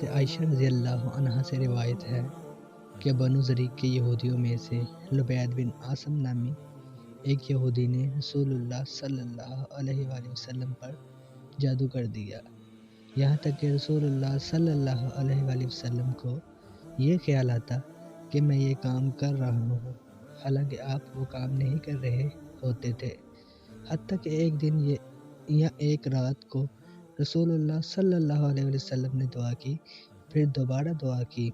حضرت عائشہ رضی اللہ عنہا سے روایت ہے کہ بنو زریق کے یہودیوں میں سے لبید بن عاصم نامی ایک یہودی نے رسول اللہ صلی اللہ علیہ وآلہ وسلم پر جادو کر دیا، یہاں تک کہ رسول اللہ صلی اللہ علیہ وآلہ وسلم کو یہ خیال آتا کہ میں یہ کام کر رہا ہوں، حالانکہ آپ وہ کام نہیں کر رہے ہوتے تھے۔ حتیٰ کہ ایک دن یا ایک رات کو رسول اللہ صلی اللہ علیہ وسلم نے دعا کی، پھر دوبارہ دعا کی،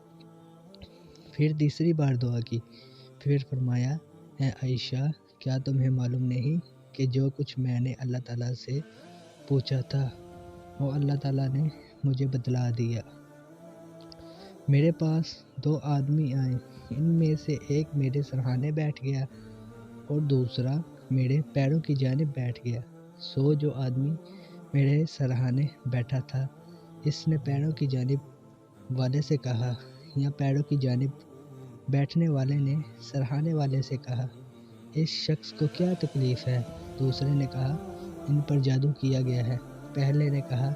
پھر تیسری بار دعا کی، پھر فرمایا، اے عائشہ، کیا تمہیں معلوم نہیں کہ جو کچھ میں نے اللہ تعالیٰ سے پوچھا تھا وہ اللہ تعالیٰ نے مجھے بتلا دیا۔ میرے پاس 2 آدمی آئے، ان میں سے ایک میرے سرہانے بیٹھ گیا اور دوسرا میرے پیروں کی جانب بیٹھ گیا۔ سو جو آدمی میرے سرہانے بیٹھا تھا، اس نے پیروں کی جانب والے سے کہا، یا پیروں کی جانب بیٹھنے والے نے سرہانے والے سے کہا، اس شخص کو کیا تکلیف ہے؟ دوسرے نے کہا، ان پر جادو کیا گیا ہے۔ پہلے نے کہا،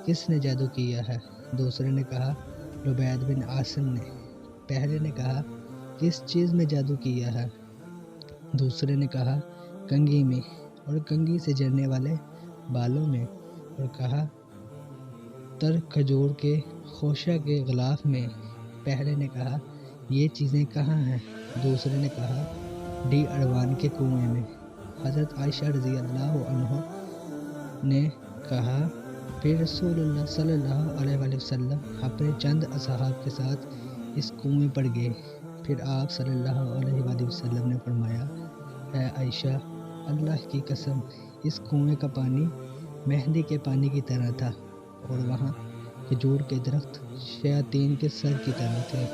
کس نے جادو کیا ہے؟ دوسرے نے کہا، لبید بن عاصم نے۔ پہلے نے کہا، کس چیز میں جادو کیا ہے؟ دوسرے نے کہا، کنگھی میں اور کنگھی سے جڑنے والے بالوں میں، اور کہا، تر کھجور کے خوشہ کے غلاف میں۔ پہلے نے کہا، یہ چیزیں کہاں ہیں؟ دوسرے نے کہا، ڈی اڑوان کے کنویں میں۔ حضرت عائشہ رضی اللہ عنہا نے کہا، پھر رسول اللہ صلی اللہ علیہ وآلہ وسلم اپنے چند اصحاب کے ساتھ اس کنویں پر گئے۔ پھر آپ صلی اللہ علیہ وآلہ وسلم نے فرمایا، اے عائشہ، اللہ کی قسم، اس کنویں کا پانی مہندی کے پانی کی طرح تھا، اور وہاں کھجور کے درخت شیاطین کے سر کی طرح تھے۔